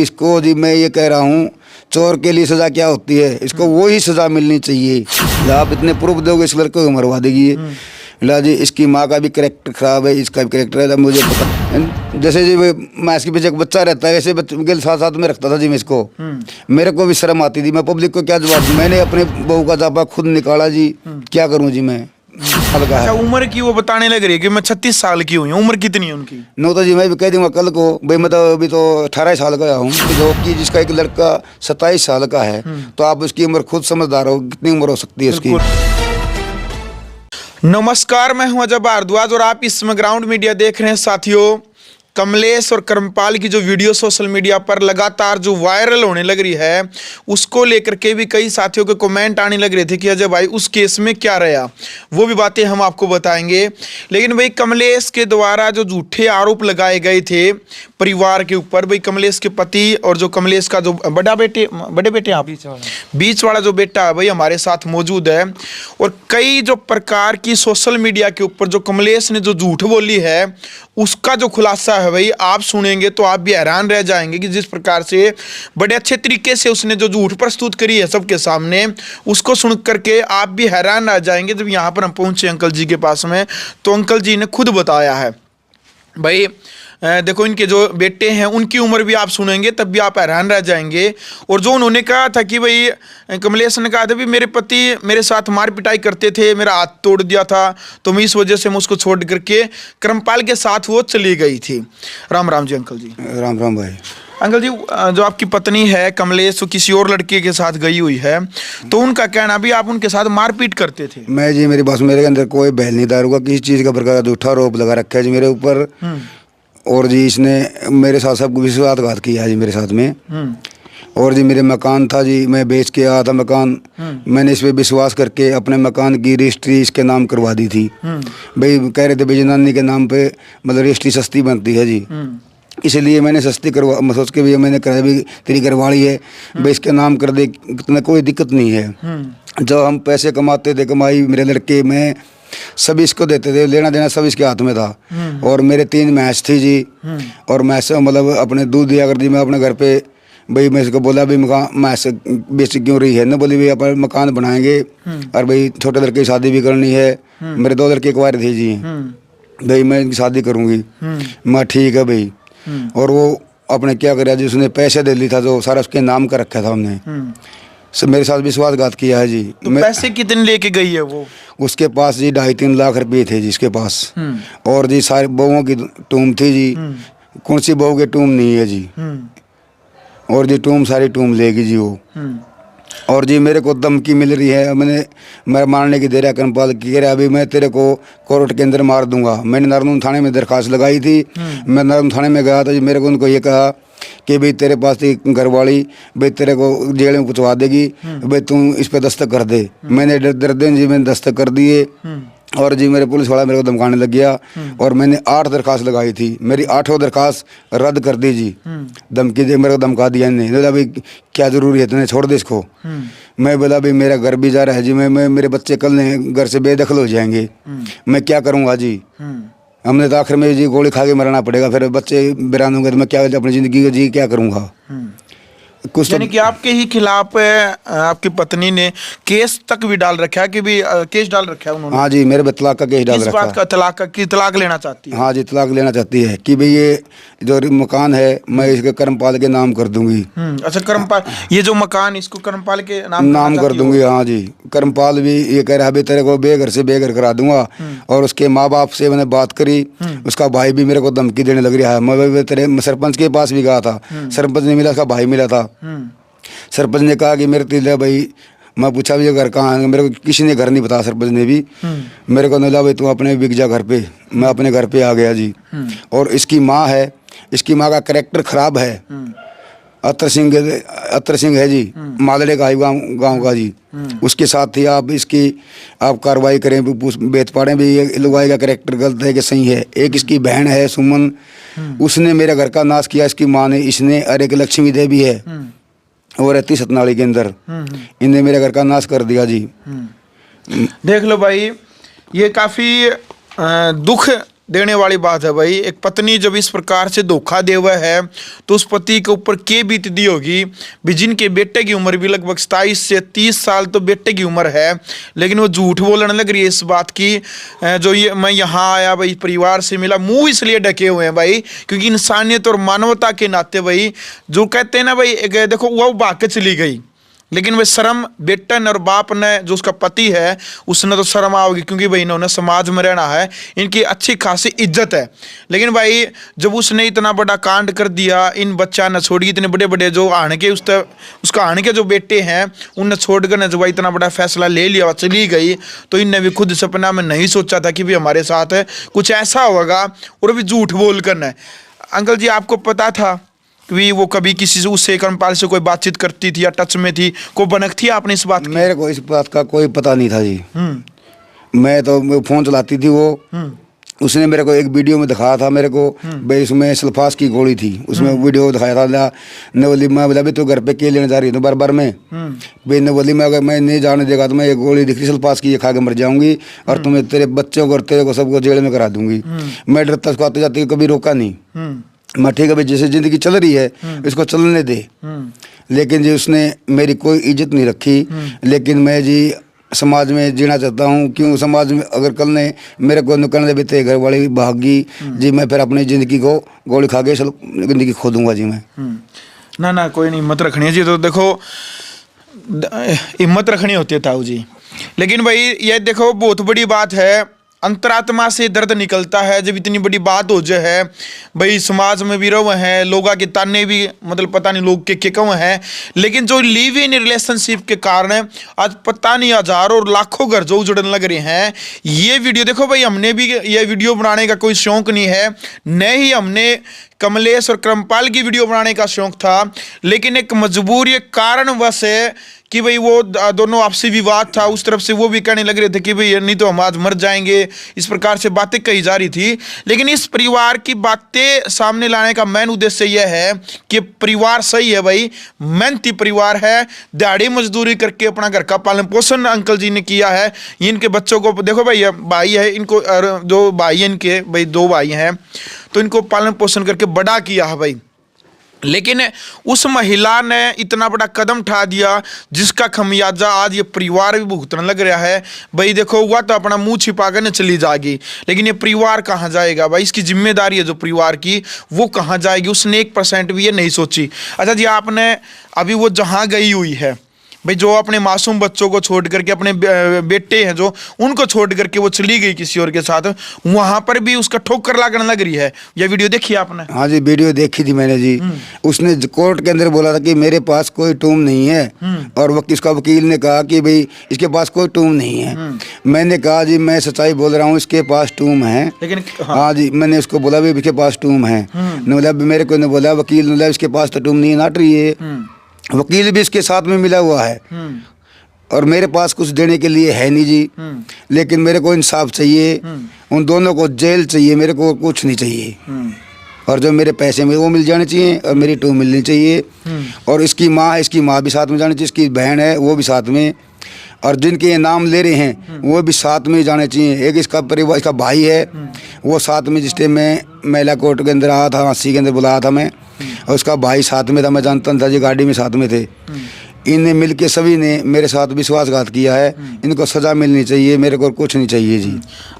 इसको जी मैं ये कह रहा हूँ, चोर के लिए सजा क्या होती है, इसको वही सजा मिलनी चाहिए। आप इतने प्रूफ दोगे इस लड़के को मरवा देगी ये। ला जी इसकी माँ का भी कैरेक्टर खराब है, इसका भी कैरेक्टर है, मुझे पता। जैसे जी मैं इसके पीछे एक बच्चा रहता है, ऐसे बच्चे के साथ साथ में रखता था जी मैं इसको। मेरे को भी शर्म आती थी, मैं पब्लिक को क्या जवाब दूं। मैंने अपने बहू का जापा खुद निकाला जी, क्या करूँ जी मैं। अच्छा, उम्र की वो बताने लग रही है कि मैं 36 साल की हुई हूँ, उम्र कितनी है उनकी? नो तो जी मैं भी कह दूंगा कल को भाई, मैं तो अभी तो 18 साल का हूँ कि जिसका एक लड़का 27 साल का है, तो आप उसकी उम्र खुद समझदार हो, कितनी उम्र हो सकती है उसकी। नमस्कार, मैं हूं अजय भारद्वाज और आप इस समय ग्राउंड मीडिया देख रहे हैं। साथियों, कमलेश और कर्मपाल की जो वीडियो सोशल मीडिया पर लगातार जो वायरल होने लग रही है, उसको लेकर के भी कई साथियों के कमेंट आने लग रहे थे कि अजय भाई उस केस में क्या रहा, वो भी बातें हम आपको बताएंगे। लेकिन भाई कमलेश के द्वारा जो झूठे आरोप लगाए गए थे परिवार के ऊपर, भाई कमलेश के पति और जो कमलेश का जो बड़े बेटे आप बीच वाला जो बेटा है भाई हमारे साथ मौजूद है, और कई जो प्रकार की सोशल मीडिया के ऊपर जो कमलेश ने जो झूठ बोली है उसका जो खुलासा है भाई आप सुनेंगे तो आप भी हैरान रह जाएंगे कि जिस प्रकार से बड़े अच्छे तरीके से उसने जो झूठ प्रस्तुत करी है सबके सामने, उसको सुन करके आप भी हैरान रह जाएंगे। जब यहाँ पर हम पहुंचे अंकल जी के पास में, तो अंकल जी ने खुद बताया है भाई, देखो इनके जो बेटे हैं उनकी उम्र भी आप सुनेंगे तब भी आप हैरान रह जाएंगे। और जो उन्होंने कहा था कि भाई कमलेश ने कहा था भी मेरे पति मेरे साथ मार पिटाई करते थे, मेरा हाथ तोड़ दिया था, तो मैं इस वजह से मैं उसको छोड़ करके कर्मपाल के साथ वो चली गई थी। राम राम जी अंकल जी। राम राम भाई। अंकल जी, जो आपकी पत्नी है कमलेश, वो किसी और लड़के के साथ गई हुई है, तो उनका कहना भी आप उनके साथ मारपीट करते थे। मैं जी मेरी बात, मेरे अंदर कोई बहल नहीं दारू का किसी चीज़ का प्रकार का झूठा आरोप लगा रखा है जी मेरे ऊपर। और जी इसने मेरे साथ सब विश्वासघात किया जी मेरे साथ में। और जी मेरे मकान था जी, मैं बेच के आया था मकान, मैंने इस पर विश्वास करके अपने मकान की रजिस्ट्री इसके नाम करवा दी थी। भाई कह रहे थे भाई जनानी के नाम पे मतलब रजिस्ट्री सस्ती बनती है जी, इसलिए मैंने सस्ती करवा सोच के भी मैंने कहा भी तेरी घरवाली है भाई इसके नाम कर दे, तुम्हें कोई दिक्कत नहीं है। जब हम पैसे कमाते थे, कमाई मेरे लड़के में सभी इसको देते थे, लेना देना सब इसके हाथ में था। और मेरे 3 मैच थी जी, और मैच मतलब अपने दूध दिया कर दी। मैं अपने घर पे भाई मैं इसको बोला भाई मकान मैच बेच क्यों रही है, न बोली भाई अपन मकान बनाएंगे और भाई छोटे लड़के की शादी भी करनी है। मेरे 2 लड़के कुंवारे थे जी, भाई मैं इनकी शादी करूँगी। मैं ठीक है भाई। और वो अपने क्या कर जी, उसने पैसे दे ली था जो सारा उसके नाम का रखा था हमने, मेरे साथ विश्वासघात किया है जी। तो पैसे कितने लेके गई है वो? उसके पास जी 2.5-3 लाख रुपए थे जी इसके पास। और जी सारे बहुओं की टूम थी जी, कौन सी बहू के टूम नहीं है जी। और जी टूम सारी टूम लेगी जी वो। और जी मेरे को धमकी मिल रही है, मैं मारने की दे रहा कर्मपाल की, कह रहा अभी मैं तेरे को कोर्ट के अंदर मार दूंगा। मैंने नारनून थाने में दरखास्त लगाई थी। मैं नारनून थाने में गया था जी, मेरे को उनको ये कहा कि भाई तेरे पास घरवाली भाई तेरे को जेल में पहुंचवा देगी, भाई तू इस पे दस्तक कर दे। मैंने दर्द जी मैंने दस्तक कर दिए। और जी मेरे पुलिस वाला मेरे को धमकाने लग गया, और मैंने 8 दरखास्त लगाई थी, मेरी 8वां दरखास्त रद्द कर दी जी। धमकी दे मेरे को धमका दिया नहीं, बोला भाई क्या जरूरी है तुमने, छोड़ दे इसको। मैं बोला भाई मेरा घर भी जा रहा है जी, मैं मेरे बच्चे कल घर से बेदखल हो जाएंगे, मैं क्या करूँगा जी। हमने तो आखिर में जी गोली खा के मरना पड़ेगा, फिर बच्चे बिरान होंगे तो मैं क्या अपनी ज़िंदगी को जी क्या करूँगा। कुछ यानी कि आपके ही खिलाफ आपकी पत्नी ने केस तक भी डाल रखा है कि भी केस डाल रखा है उन्होंने? हाँ जी मेरे तलाक का केस डाल रखा है। किस बात का? तलाक का कि तलाक लेना चाहती है? हाँ जी तलाक लेना चाहती है कि भाई ये जो मकान है मैं इसके कर्मपाल के नाम कर दूंगी। अच्छा, कर्मपाल, ये जो मकान इसको कर्मपाल के नाम कर दूंगी। हाँ जी कर्मपाल भी ये कह रहा है तेरे को बेघर से बेघर करा दूंगा। और उसके माँ बाप से मैंने बात करी, उसका भाई भी मेरे को धमकी देने लग रहा है। मैं तेरे सरपंच के पास भी गया था, सरपंच नहीं मिला, उसका भाई मिला था। सरपंच ने कहा कि मेरे तिल भाई, मैं पूछा भी घर कहाँ है, मेरे को किसी ने घर नहीं बताया। सरपंच ने भी मेरे को बोला भाई तू अपने बिक जा घर पे। मैं अपने घर पे आ गया जी। और इसकी माँ है, इसकी माँ का कैरेक्टर खराब है। अतर सिंह है जी, मालड़े का गाँव का जी। उसके साथ ही आप इसकी आप कार्रवाई करें, बेत पाड़े भी ये लुगाई का कैरेक्टर गलत है कि सही है। एक इसकी बहन है सुमन, उसने मेरे घर का नाश किया इसकी माँ ने, इसने। और एक लक्ष्मी देवी है वो रहती सतनाली के अंदर, इनने मेरे घर का नाश कर दिया जी। देख लो भाई, ये काफ़ी दुख देने वाली बात है भाई। एक पत्नी जब इस प्रकार से धोखा दे हुआ है तो उस पति के ऊपर क्या बीतती होगी भी, जिनके बेटे की उम्र भी लगभग 27 से 30 साल तो बेटे की उम्र है, लेकिन वो झूठ बोलने लग रही है इस बात की जो ये मैं यहाँ आया भाई परिवार से मिला। मुंह इसलिए ढके हुए हैं भाई क्योंकि इंसानियत और मानवता के नाते भाई जो कहते हैं ना भाई, देखो वो भाग के चली गई, लेकिन वे शर्म बेटन और बाप ने जो उसका पति है उसने तो शर्म आओगी क्योंकि भाई इन्होंने समाज में रहना है, इनकी अच्छी खासी इज्जत है। लेकिन भाई जब उसने इतना बड़ा कांड कर दिया, इन बच्चा ने छोड़ी, इतने बड़े बड़े जो आने के उसका आने के जो बेटे हैं उनने छोड़कर ने जो भाई इतना बड़ा फैसला ले लिया चली गई, तो इनने भी खुद सपना में नहीं सोचा था कि भी हमारे साथ कुछ ऐसा होगा और भी झूठ बोल कर। अंकल जी आपको पता था कि वो कभी किसी से उससे कर्मपाल से कोई बातचीत करती थी या टच में थी, को बनक थी आपने इस बात की? मेरे को इस बात का कोई पता नहीं था जी। मैं तो फोन चलाती थी वो, उसने मेरे को एक वीडियो में दिखाया था मेरे को भाई इसमें सल्फास की गोली थी, उसमें वीडियो दिखाया था। नवली मैं बोला भी तो घर पे के लेने जा रही है बार बार में भाई नवली में अगर मैं नहीं जाने देगा तो मैं एक गोली दिख रही सल्फास की, ये खा के मर जाऊंगी और तुम्हें तेरे बच्चों को और तेरे को सबको जेल में करा दूंगी। मैं डरता उसको आते जाते कभी रोका नहीं, मैं ठीक है भाई जैसे जिंदगी चल रही है इसको चलने दे। लेकिन जी उसने मेरी कोई इज्जत नहीं रखी। लेकिन मैं जी समाज में जीना चाहता हूँ, क्यों समाज में अगर कल ने मेरे को नुकसान दे तेरे घर वाले भागी जी, मैं फिर अपनी ज़िंदगी को गोली खा के ज़िंदगी खो दूंगा जी मैं। ना कोई नहीं, हिम्मत रखनी है जी। तो देखो हिम्मत रखनी होती है ताऊ जी। लेकिन भाई ये देखो बहुत बड़ी बात है, अंतरात्मा से दर्द निकलता है जब इतनी बड़ी बात हो जाए है भाई। समाज में भी रहो हैं, लोगों के ताने भी मतलब पता नहीं लोग के कम हैं, लेकिन जो लिव इन रिलेशनशिप के कारण आज पता नहीं हजारों और लाखों घर जो उजड़ने लग रहे हैं। ये वीडियो देखो भाई, हमने भी ये वीडियो बनाने का कोई शौक नहीं है, न ही हमने कमलेश और क्रमपाल की वीडियो बनाने का शौक था, लेकिन एक मजबूरी कारणवश है कि भाई वो दोनों आपसी विवाद था, उस तरफ से वो भी कहने लग रहे थे कि भाई नहीं तो हम आज मर जाएंगे, इस प्रकार से बातें कही जा रही थी। लेकिन इस परिवार की बातें सामने लाने का मेन उद्देश्य यह है कि परिवार सही है भाई, मेहनती परिवार है, दिहाड़ी मजदूरी करके अपना घर का पालन पोषण अंकल जी ने किया है। इनके बच्चों को देखो भाई, भाई है इनको, जो भाई है इनके भाई 2 भाई हैं, तो इनको पालन पोषण करके बड़ा किया है भाई। लेकिन उस महिला ने इतना बड़ा कदम उठा दिया जिसका खमियाजा आज ये परिवार भी भुगतने लग रहा है भाई। देखो हुआ तो अपना मुंह छिपा कर न चली जाएगी, लेकिन ये परिवार कहाँ जाएगा भाई? इसकी जिम्मेदारी है जो परिवार की, वो कहाँ जाएगी? उसने 1% भी ये नहीं सोची। अच्छा जी, आपने अभी वो जहाँ गई हुई है भाई, जो अपने मासूम बच्चों को छोड़ करके, अपने बेटे हैं जो उनको छोड़ करके वो चली गई किसी और के साथ, वहां पर भी उसका ठोकर लगने लग रही है। ये वीडियो देखी आपने? हाँ जी, वीडियो देखी थी मैंने जी। उसने कोर्ट के अंदर बोला था कि मेरे पास कोई टूम नहीं है, और इसका वकील ने कहा कि भाई इसके पास कोई टूम नहीं है। मैंने कहा जी मैं सच्चाई बोल रहा हूँ, इसके पास टूम है। लेकिन हाँ जी, मैंने उसको बोला भी इसके पास टूम है, मतलब मेरे को ने बोला वकील ने, इसके पास तो टूम नहीं नाट रही है। वकील भी इसके साथ में मिला हुआ है और मेरे पास कुछ देने के लिए है नहीं जी। लेकिन मेरे को इंसाफ चाहिए, उन दोनों को जेल चाहिए, मेरे को कुछ नहीं चाहिए। और जो मेरे पैसे में वो मिल जाने चाहिए और मेरी टू मिलनी चाहिए। और इसकी माँ भी साथ में जानी चाहिए, इसकी बहन है वो भी साथ में, और जिनके ये नाम ले रहे हैं वो भी साथ में जाने चाहिए। एक इसका परिवार, इसका भाई है वो साथ में, जिस टाइम मैं महिला कोर्ट के अंदर आया था, 80 के अंदर बुलाया था मैं, और उसका भाई साथ में था, मैं जानता था जी, गाड़ी में साथ में थे। इनने मिलके सभी ने मेरे साथ विश्वासघात किया है, इनको सज़ा मिलनी चाहिए, मेरे को कुछ नहीं चाहिए जी।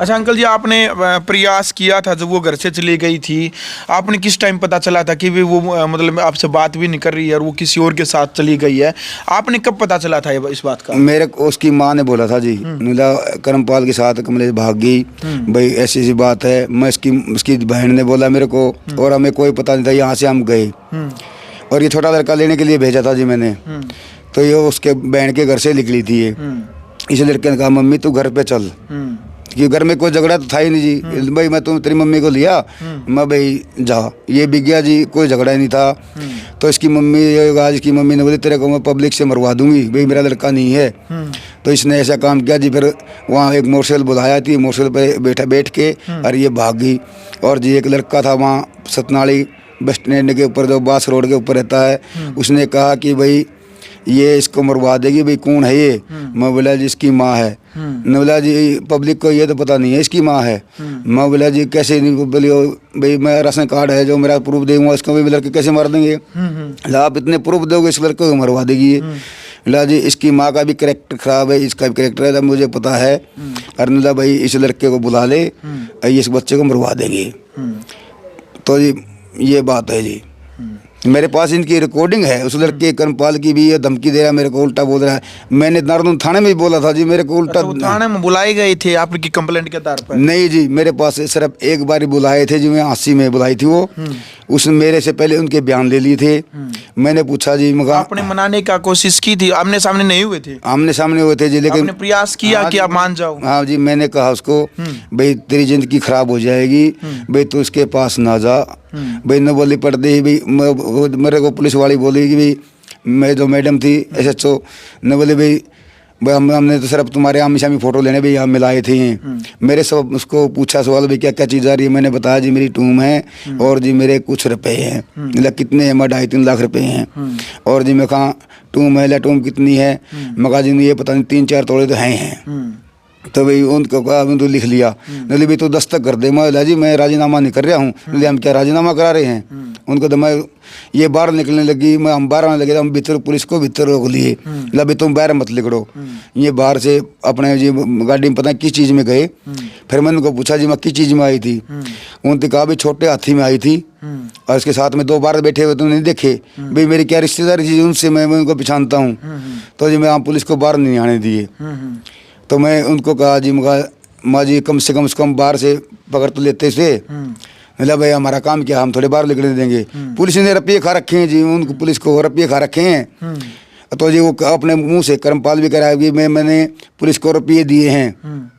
अच्छा अंकल जी, आपने प्रयास किया था जब वो घर से चली गई थी, आपने किस टाइम पता चला था कि वो मतलब आपसे बात भी नहीं कर रही है और वो किसी और के साथ चली गई है? आपने कब पता चला था इस बात का? मेरे को उसकी माँ ने बोला था जी, कर्मपाल के साथ कमलेश भाग गई भाई, ऐसी ऐसी बात है। मैं उसकी बहन ने बोला मेरे को, और हमें कोई पता नहीं था। यहाँ से हम गए और ये छोटा लड़का लेने के लिए भेजा था जी मैंने, तो ये उसके बहन के घर से निकली थी ये। इस लड़के ने कहा मम्मी तू घर पे चल, क्योंकि घर में कोई झगड़ा तो था ही नहीं जी। भाई मैं तेरी मम्मी को लिया, मैं भाई जा, ये भी गया जी, कोई झगड़ा ही नहीं था। तो इसकी मम्मी, आज इसकी मम्मी ने बोली तेरे को मैं पब्लिक से मरवा दूंगी, भाई मेरा लड़का नहीं है। तो इसने ऐसा काम किया जी। फिर वहाँ एक मोटरसाइकिल बुलाया थी, मोटरसाइकिल पे बैठ के और ये भाग गई। और जी एक लड़का था वहाँ सतनाली बस स्टैंड के ऊपर, जो बास रोड के ऊपर रहता है, उसने कहा कि भाई ये इसको मरवा देगी। भाई कौन है ये? मैं बोला जी इसकी माँ है। न बोला जी पब्लिक को ये तो पता नहीं है इसकी माँ है। मैं बोला जी कैसे नहीं बोली भाई मैं राशन कार्ड है जो मेरा प्रूफ दूंगा इसको भी लड़के कैसे मार देंगे? आप इतने प्रूफ दोगे इस लड़के को मरवा देगी ये। बोला जी इसकी माँ का भी कैरेक्टर खराब है, इसका भी कैरेक्टर है, मुझे पता है। अरनला भाई इस लड़के को बुला ले, इस बच्चे को मरवा देंगे। तो जी ये बात है जी। मेरे पास इनकी रिकॉर्डिंग है, उस लड़के कर्मपाल की भी। ये धमकी दे रहा है, मेरे को उल्टा बोल रहा है। मैंने नारनूल थाने में भी बोला था जी, मेरे को उल्टा। अच्छा, थाने में बुलाए गए थे आपकी कंप्लेंट के आधार पर? नहीं जी, मेरे पास सिर्फ एक बार बुलाए थे जी, मैं 80 में बुलाई थी वो। उसने मेरे से पहले उनके बयान ले लिए थे। मैंने पूछा जी, मगर आपने मनाने का कोशिश की थी? आमने सामने नहीं हुए थे? आमने सामने हुए थे जी, लेकिन आपने प्रयास किया कि आप मान जाओ? हाँ जी, मैंने कहा उसको भाई तेरी जिंदगी खराब हो जाएगी, भाई तू उसके पास ना जा। भाई न बोली पड़ती ही भाई, मेरे को पुलिस वाली बोली कि भाई मैं जो मैडम थी SHO न बोले भाई हमने तो सिर्फ तुम्हारे आमी शामी फोटो लेने भी यहाँ मिलाए थे। मेरे सब उसको पूछा सवाल भाई क्या क्या चीज़ आ रही है? मैंने बताया जी मेरी टूम है और जी मेरे कुछ रुपए हैं। मतलब कितने हैं? मैं 2.5-3 लाख रुपए हैं। और जी मैं कहा टूम है? टूम कितनी है? मैं कहा जी ये पता नहीं 3-4 तोड़े तो हैं। तो भाई उनको कहा तो लिख लिया। नहीं भाई तो दस्तक कर दे। मैं जी मैं राजीनामा नहीं कर रहा हूँ। नहीं हम क्या राजीनामा करा रहे हैं? उनको तो मैं ये बाहर निकलने लगी, मैं हम बाहर आने लगे, हम भीतर पुलिस को भीतर रोक लिए। भाई तुम बाहर मत निकलो। ये बाहर से अपने जी गाड़ी में पता नहीं किस चीज़ में गए। फिर मैंने उनको पूछा जी मैं किस चीज़ में आई थी? उन्होंने कहा भाई छोटे हाथी में आई थी और इसके साथ में 2 बार बैठे हुए तुमने नहीं देखे? भाई मेरी क्या रिश्तेदारी चीज़ उनसे मैं उनको पहचानता हूँ। तो जी मैं पुलिस को बाहर नहीं आने दिए। तो मैं उनको कहा जी माँ जी कम से कम बाहर से पकड़ तो लेते थे। मतलब भाई हमारा काम क्या, हम थोड़े बाहर निकलने देंगे? पुलिस ने रुपये खा रखे हैं जी, उनको पुलिस को रुपये खा रखे हैं। तो जी वो अपने मुंह से कर्मपाल भी कराया कि मैंने पुलिस को रुपये दिए हैं।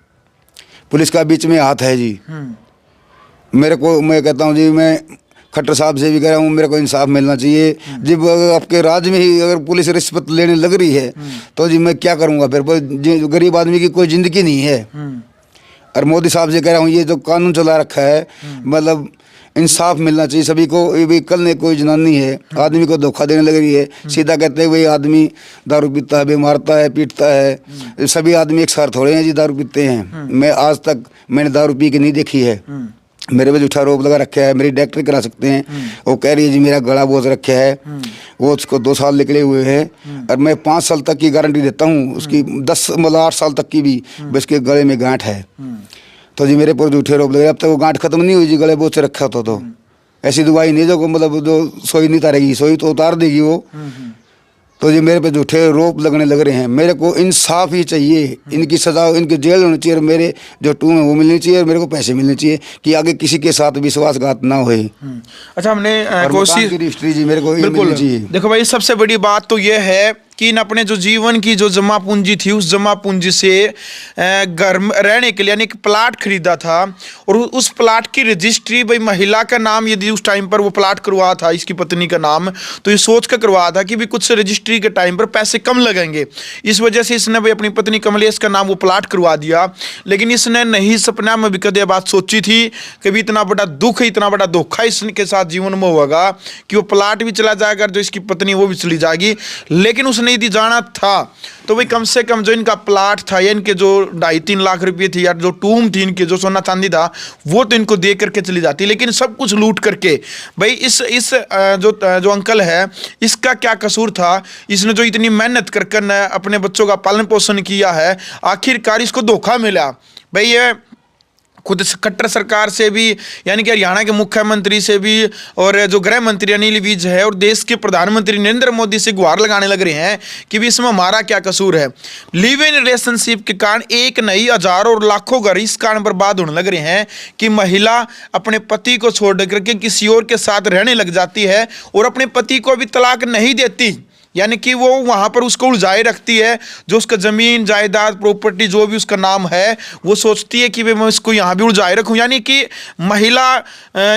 पुलिस का बीच में हाथ है जी। मेरे को मैं कहता हूँ जी, मैं खट्टर साहब से भी कह रहा हूँ मेरे को इंसाफ मिलना चाहिए। जब आपके राज्य में ही अगर पुलिस रिश्वत लेने लग रही है तो जी मैं क्या करूँगा फिर? गरीब आदमी की कोई ज़िंदगी नहीं है। और मोदी साहब से कह रहा हूँ ये जो कानून चला रखा है, मतलब इंसाफ मिलना चाहिए सभी को। ये भी कल ने कोई जनानी है आदमी को धोखा देने लग रही है। सीधा कहते हैं वही आदमी दारू पीता है, मारता है, पीटता है। सभी आदमी एक साथ थोड़े हैं जी दारू पीते हैं। मैं आज तक मैंने दारू पी के नहीं देखी है। मेरे पे झूठा आरोप लगा रखा है, मेरी डॉक्टरी करा सकते हैं। वो कह रही है जी मेरा गला बोझ रखा है, वो उसको 2 साल निकले हुए हैं और मैं 5 साल तक की गारंटी देता हूँ उसकी, 10 मतलब 8 साल तक की भी उसके गले में गांठ है। तो जी मेरे पर झूठे आरोप लगे। अब तक वो गांठ खत्म नहीं हुई जी, गले बोझ से रखा था। तो ऐसी दवाई नहीं जो मतलब जो सोई नहीं उतारेगी, सोई तो उतार देगी वो। तो जी मेरे पे झूठे आरोप लगने लग रहे हैं। मेरे को इंसाफ ही चाहिए, इनकी सजा, इनकी जेल होनी चाहिए, मेरे जो टूम है वो मिलनी चाहिए और मेरे को पैसे मिलने चाहिए कि आगे किसी के साथ विश्वासघात ना होए। अच्छा, हमने कोशिश की रजिस्ट्री जी मेरे को मिलनी चाहिए। देखो भाई, सबसे बड़ी बात तो ये है कि इन अपने जो जीवन की जो जमा पूंजी थी, उस जमा पूंजी से घर में रहने के लिए यानी एक प्लाट खरीदा था और उस प्लाट की रजिस्ट्री भाई महिला का नाम यदि उस टाइम पर वो प्लाट करवा था इसकी पत्नी का नाम, तो ये सोच कर करवा था कि भी कुछ रजिस्ट्री के टाइम पर पैसे कम लगेंगे। इस वजह से इसने भाई अपनी पत्नी कमलेश का नाम वो प्लाट करवा दिया। लेकिन इसने नहीं सपना में भी कदे बात सोची थी कि भी इतना बड़ा दुख, इतना बड़ा धोखा इसके साथ जीवन में होगा कि वो प्लाट भी चला जाएगा, जो इसकी पत्नी वो भी चली जाएगी। लेकिन उसने यदि जाना था तो भाई कम से कम जो इनका प्लाट था या इनके जो 2.5-3 लाख रुपए थी या जो टूम थी इनके, जो सोना चांदी था, वो तो इनको दे करके चली जाती। लेकिन सब कुछ लूट करके भाई इस जो अंकल है इसका क्या कसूर था? इसने जो इतनी मेहनत कर कर अपने बच्चों का पालन पोषण किया है, आखिरकार इसको धोखा मिला। भाई ये खुद खट्टर सरकार से भी यानी कि हरियाणा के मुख्यमंत्री से भी और जो गृह मंत्री अनिल विज है और देश के प्रधानमंत्री नरेंद्र मोदी से गुहार लगाने लग रहे हैं कि भी इसमें हमारा क्या कसूर है। लिव इन रिलेशनशिप के कारण एक नहीं हजारों और लाखों घर इस कारण बर्बाद होने लग रहे हैं कि महिला अपने पति को छोड़ करके किसी और के साथ रहने लग जाती है और अपने पति को भी तलाक नहीं देती, यानी कि वो वहाँ पर उसको उलझाए रखती है। जो उसका ज़मीन जायदाद प्रॉपर्टी जो भी उसका नाम है वो सोचती है कि भाई मैं इसको यहाँ भी उलझाए रखूँ। यानी कि महिला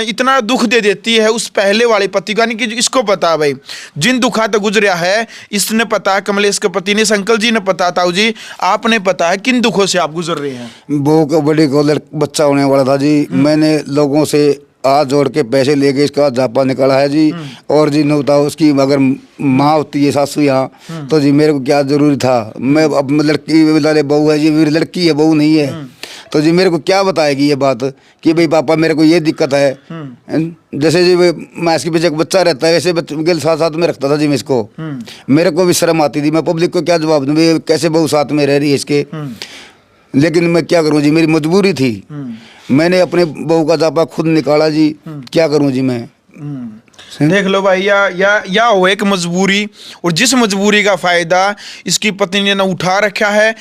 इतना दुख दे देती है उस पहले वाले पति को, यानी कि इसको पता है भाई जिन दुखा तो गुजरा है, इसने पता है, कमलेश के पति ने, अंकल जी ने पता, ताऊ जी आपने पता है किन दुखों से आप गुजर रहे हैं। वो बड़ी को बच्चा होने वाला था जी। मैंने लोगों से हाथ जोड़ के पैसे लेके इसका जापा निकाला है जी। और जी न बताओ, उसकी अगर माँ होती है सासू यहाँ, तो जी मेरे को क्या जरूरी था। मैं अब लड़की वाले बहू है जी, मेरी लड़की है, बहू नहीं है। तो जी मेरे को क्या बताएगी ये बात कि भाई पापा मेरे को ये दिक्कत है। जैसे जी मैं इसके पीछे एक बच्चा रहता है, वैसे बच्चे के साथ साथ में रखता था जी मैं इसको। मेरे को भी शर्म आती थी, मैं पब्लिक को क्या जवाब दूँ, भाई कैसे बहू साथ में रह रही है इसके। लेकिन मैं क्या करूँ जी, मेरी मजबूरी थी। मैंने अपने बहू का जापा खुद निकाला जी, क्या करूँ जी मैं। देख लो भाई, या हो एक मजबूरी, और जिस मजबूरी का फायदा इसकी पत्नी ने उठा रखा है।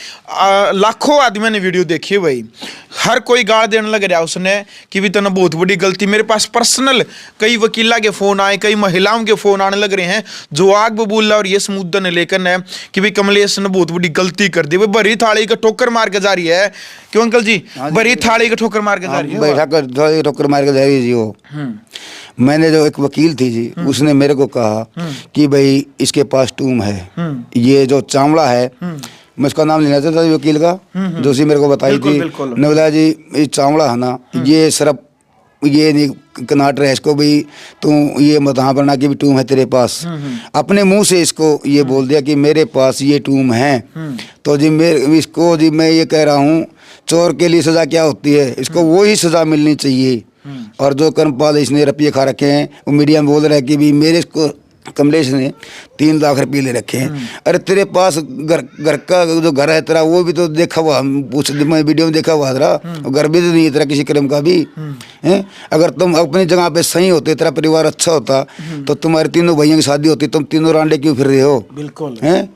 लाखों आदमियों ने वीडियो देखी है भाई, हर कोई गाल देने लग रहा उसने कि भी तने बहुत बड़ी गलती। मेरे पास पर्सनल कई वकीला के फोन आए, कई महिलाओं के फोन आने लग रहे हैं जो आग बबूल रहा और ये मुद्दा ने लेकर है कि भाई कमलेश ने बहुत बड़ी गलती कर दी। भरी थाली का ठोकर मार के जा रही है। क्यों अंकल जी? भरी थाली का ठोकर मार के जा रही है, बैठा कर ठोकर मार के जा रही है जी वो। मैंने जो एक वकील थी जी, उसने मेरे को कहा कि भाई इसके पास टूम है, ये जो चावड़ा है, मैं उसका नाम लेना चाहता था वकील का, जो सी मेरे को बताई थी। ने बोला जी ये चावड़ा है ना, ये सिर्फ ये नहीं कनाट रहे इसको भाई तू ये मत हाँ बना कि भी टूम है तेरे पास। अपने मुंह से इसको ये बोल दिया कि मेरे पास ये टूम है। तो जी मेरे इसको जी मैं ये कह रहा हूँ, चोर के लिए सजा क्या होती है, इसको वही सजा मिलनी चाहिए। और जो कर्मपाल इसने रुपये खा रखे हैं, वो मीडिया में बोल रहा है कि भी मेरे को कमलेश ने 3 लाख रुपये ले रखे हैं। अरे तेरे पास घर का जो घर है तेरा, वो भी तो देखा हुआ, पूछ मैं वीडियो में देखा हुआ तेरा, घर भी तो नहीं है तेरा किसी कर्म का भी है। अगर तुम अपनी जगह पे सही होते, तेरा परिवार अच्छा होता, तो तुम्हारे तीनों भाइयों की शादी होती, तुम तीनों रांडे क्यों फिर रहे हो? बिल्कुल है।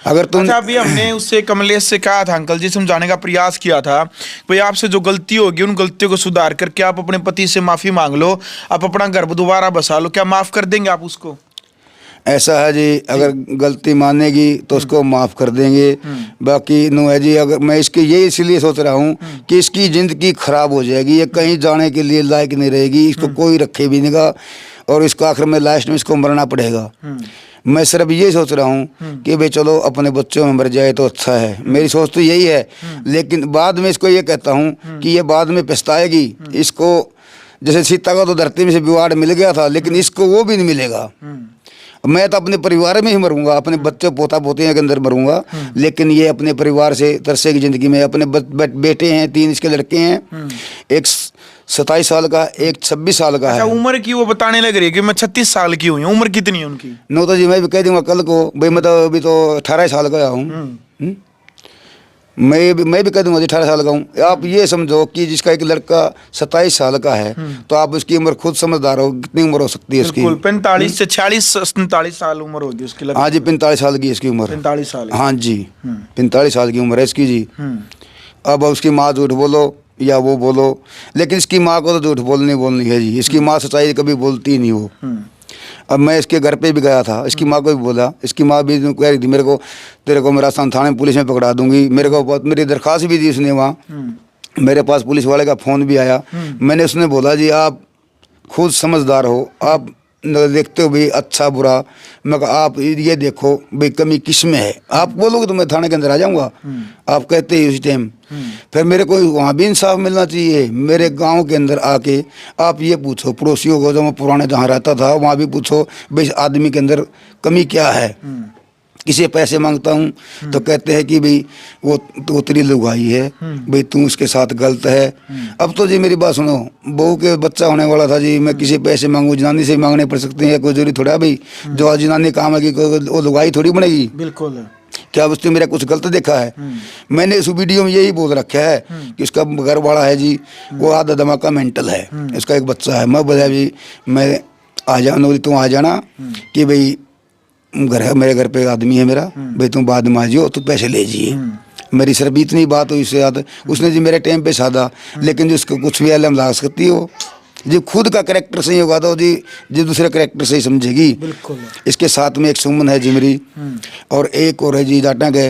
अगर तुम अच्छा, अभी हमने उससे कमलेश से कहा था, अंकल जी समझाने का प्रयास किया था, भाई आपसे जो गलती होगी उन गलतियों को सुधार करके आप अपने पति से माफी मांग लो, आप अपना घर दोबारा बसा लो, क्या माफ कर देंगे आप उसको? ऐसा है जी, अगर गलती मानेगी तो उसको माफ़ कर देंगे। बाकी नो है जी, अगर मैं इसके ये इसलिए सोच रहा हूँ कि इसकी ज़िंदगी ख़राब हो जाएगी, ये कहीं जाने के लिए लायक नहीं रहेगी, इसको कोई रखे भी नहीं गा, और इसको आखिर में लास्ट में इसको मरना पड़ेगा। मैं सिर्फ ये सोच रहा हूँ कि भाई चलो अपने बच्चों में मर जाए तो अच्छा है, मेरी सोच तो यही है। लेकिन बाद में इसको ये कहता हूँ कि ये बाद में पछताएगी। इसको जैसे सीता को तो धरती में से बिगाड़ मिल गया था, लेकिन इसको वो भी नहीं मिलेगा। मैं तो अपने परिवार में ही मरूंगा, अपने बच्चे पोता पोतियों के अंदर मरूंगा, लेकिन ये अपने परिवार से तरसेगी ज़िंदगी में। अपने बेटे हैं, 3 इसके लड़के हैं, एक 27 साल का, एक 26 साल का है। उम्र की वो बताने लग रही है कि मैं 36 साल की हुई हूँ, उम्र कितनी है उनकी? नो तो जी मैं भी कह दूंगा कल को, भाई मैं तो अभी तो 18 साल का हूँ। मैं भी कह दूंगा 18 साल का हूँ। आप ये समझो कि जिसका एक लड़का 27 साल का है, तो आप उसकी उम्र खुद समझदार हो, कितनी उम्र हो सकती है उसकी? 45 से 46 47 साल उम्र होगी उसकी। हाँ जी, 45 साल की इसकी उम्र। 45 साल? हाँ जी, 45 साल की उम्र है इसकी जी। अब उसकी माँ झूठ बोलो या वो बोलो, लेकिन इसकी माँ को तो झूठ बोलनी है जी। इसकी माँ सच्चाई कभी बोलती ही नहीं वो। अब मैं इसके घर पे भी गया था, इसकी माँ को भी बोला, इसकी माँ भी कह रही थी मेरे को, तेरे को मेरा थाने में पुलिस में पकड़ा दूंगी। मेरे को मेरी दरख्वास्त भी दी उसने वहाँ, मेरे पास पुलिस वाले का फ़ोन भी आया। मैंने उसने बोला जी आप खुद समझदार हो, आप देखते हो भाई अच्छा बुरा, मैं कहा आप ये देखो भाई कमी किस में है, आप बोलोगे तो मैं थाने के अंदर आ जाऊंगा। आप कहते ही उस टाइम फिर मेरे को वहाँ भी इंसाफ मिलना चाहिए। मेरे गांव के अंदर आके आप ये पूछो पड़ोसियों को, जो मैं पुराने जहाँ रहता था वहाँ भी पूछो भाई आदमी के अंदर कमी क्या है। किसी पैसे मांगता हूँ तो कहते हैं कि भाई वो तो तेरी लुगाई है, भाई तू उसके साथ गलत है। अब तो जी मेरी बात सुनो, बहू के बच्चा होने वाला था जी, मैं किसी पैसे मांगू, जनानी से मांगने पड़ सकते हैं, कोई जरूरी थोड़ा है भाई जो आज जनानी काम है कि वो लुगाई थोड़ी बनेगी। बिल्कुल। क्या उसने मेरा कुछ गलत देखा है? मैंने इस वीडियो में यही बोल रखा है कि उसका घर वाला है जी, वो आधा धमाका मेंटल है, उसका एक बच्चा है। मैं बोला जी मैं आ जाऊँ, तुम आ जाना कि भाई घर है, मेरे घर पे आदमी है मेरा, भाई तुम बाद में आ जाओ, तो पैसे ले जाइए। मेरी सिर्फ इतनी बात हुई, इससे ज़्यादा उसने जी मेरे टाइम पे साधा, लेकिन जिसको कुछ भी अलम ला सकती हो जी, खुद का करेक्टर सही होगा तो जी दूसरे करेक्टर सही समझेगी। बिल्कुल। इसके साथ में एक सुमन है जी मेरी, और एक और है जी जाटा के।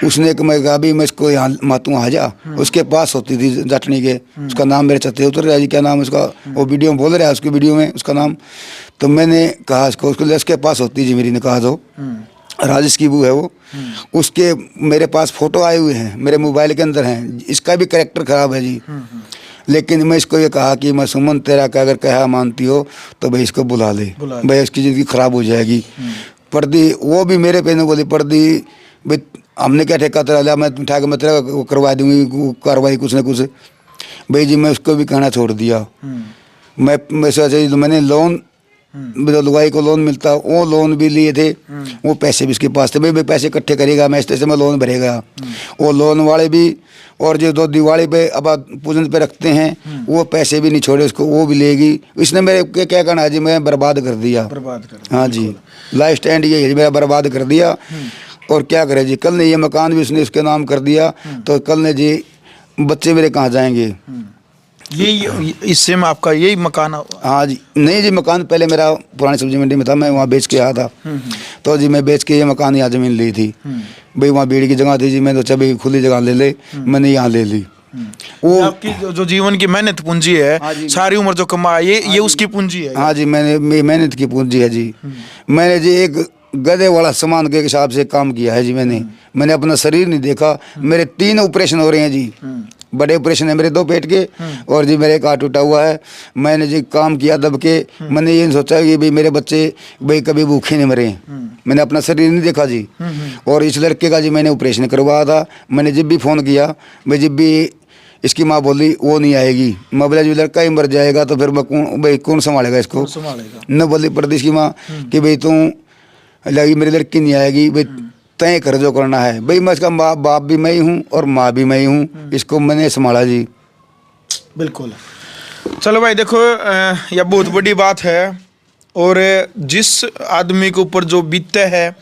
उसने मैं कहा भी मैं इसको यहाँ मातू आ जा, उसके पास होती थी जाटनी के, उसका नाम मेरे चते उतर रहा जी, क्या नाम उसका, वो वीडियो में बोल रहा है उसकी वीडियो में उसका नाम। तो मैंने कहा इसको, उसके पास होती जी मेरी ने कहा तो राजेश की बू है वो, उसके मेरे पास फोटो आए हुए हैं, मेरे मोबाइल के अंदर हैं। इसका भी करेक्टर खराब है जी। लेकिन मैं इसको ये कहा कि मैं सुमन तेरा का अगर कहा मानती हो तो भाई इसको बुला ले, भाई इसकी ज़िंदगी ख़राब हो जाएगी। पर्दी वो भी मेरे पे ने बोली, पर्दी भाई हमने क्या ठेका तेरा लिया, मैं उठा के मैं तेरा वो करवा दूँगी कार्रवाई कुछ ना कुछ। भाई जी मैं उसको भी कहना छोड़ दिया। मैं सोचा मैंने लोन लुगाई को लोन मिलता, वो लोन भी लिए थे, वो पैसे भी उसके पास थे। भाई पैसे इकट्ठे करेगा, मैं इस में लोन भरेगा। वो लोन वाले भी और जो दो दिवाली पे अब पूजन पे रखते हैं वो पैसे भी नहीं छोड़े उसको, वो भी लेगी। इसने मेरे क्या कहना है जी, मैं बर्बाद कर दिया। हाँ जी, लाइफ स्टैंड ये है मेरा, बर्बाद कर दिया। और क्या करे जी, कल ने ये मकान भी उसने उसके नाम कर दिया, तो कल ने जी बच्चे मेरे कहाँ जाएंगे। ये इससे में आपका यही मकान? हाँ जी, नहीं जी मकान पहले मेरा पुरानी सब्जी मंडी में था, मैं वहाँ बेच के आया था। तो जी मैं बेच के ये मकान यहाँ ज़मीन ली थी। भाई वहाँ भीड़ की जगह थी जी, मैंने सोचा भाई खुली जगह ले ले, मैंने यहाँ ले ली। वो आपकी जो जीवन की मेहनत पूंजी है, सारी उम्र जो कमा ये उसकी पूंजी है। हाँ जी, मैंने मेहनत की पूंजी है जी। मैंने जी एक गधे वाला सामान के हिसाब से काम किया है जी। मैंने अपना शरीर नहीं देखा। मेरे 3 ऑपरेशन हो रहे हैं जी, बड़े ऑपरेशन है मेरे, 2 पेट के और जी मेरे एक हाथ टूटा हुआ है। मैंने जी काम किया दब के, मैंने ये नहीं सोचा कि भाई मेरे बच्चे भाई कभी भूखे नहीं मरे। मैंने अपना शरीर नहीं देखा जी। और इस लड़के का जी मैंने ऑपरेशन करवाया था। मैंने जब भी फ़ोन किया, भाई जब भी इसकी माँ बोली वो नहीं आएगी, मैं बोला जो लड़का ही मर जाएगा तो फिर मैं कौन संभालेगा इसको। न बोली प्रदेश की माँ कि भाई तू लगी मेरी लड़की नहीं आएगी, भाई तय कर जो करना है। भाई मैं इसका बाप भी मैं ही हूँ और माँ भी मैं ही हूँ, इसको मैंने संभाला जी। बिल्कुल। चलो भाई देखो, यह बहुत बड़ी बात है। और जिस आदमी के ऊपर जो बीतता है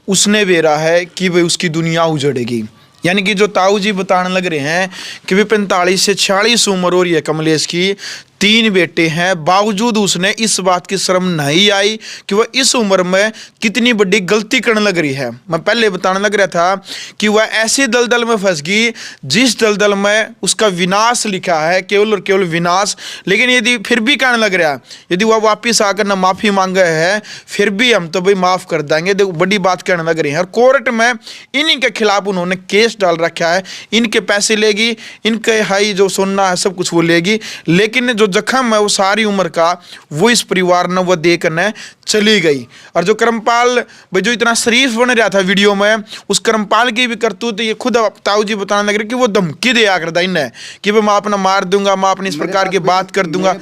उसने बेरा है कि भाई उसकी दुनिया उजड़ेगी। यानी कि जो ताऊ जी बताने लग रहे हैं कि भाई 45 से 46 उम्र हो रही है कमलेश की, 3 बेटे हैं, बावजूद उसने इस बात की शर्म नहीं आई कि वह इस उम्र में कितनी बड़ी गलती करने लग रही है। मैं पहले बताने लग रहा था कि वह ऐसी दलदल में फंस गई जिस दलदल में उसका विनाश लिखा है, केवल और केवल विनाश। लेकिन यदि फिर भी कहने लग रहा, यदि वह वापिस आकर ना माफ़ी मांगे है फिर भी हम तो भाई माफ़ कर देंगे, देखो बड़ी बात कहने लग रही है। और कोर्ट में इन्हीं के खिलाफ उन्होंने केस डाल रखा है, इनके पैसे लेगी, इनके हाई जो सोना है सब कुछ वो लेगी, लेकिन जो जख्म है वो सारी उम्र का वो इस परिवार ने वो दे करने चली गई। और जो करमपाल भाई जो इतना शरीफ बन रहा था वीडियो में, उस करमपाल की भी करतूत ये खुद ताऊ जी बताने लग रहे कि वो धमकी दिया करता इन्हें कि भाई मैं अपना मार दूंगा, मैं अपनी इस प्रकार की बात कर दूंगा।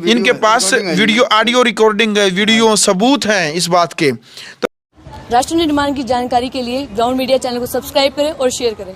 इनके पास वीडियो ऑडियो रिकॉर्डिंग है, वीडियो सबूत हैं इस बात के। राष्ट्र निर्माण की जानकारी के लिए ग्राउंड मीडिया चैनल को सब्सक्राइब करें और शेयर करें।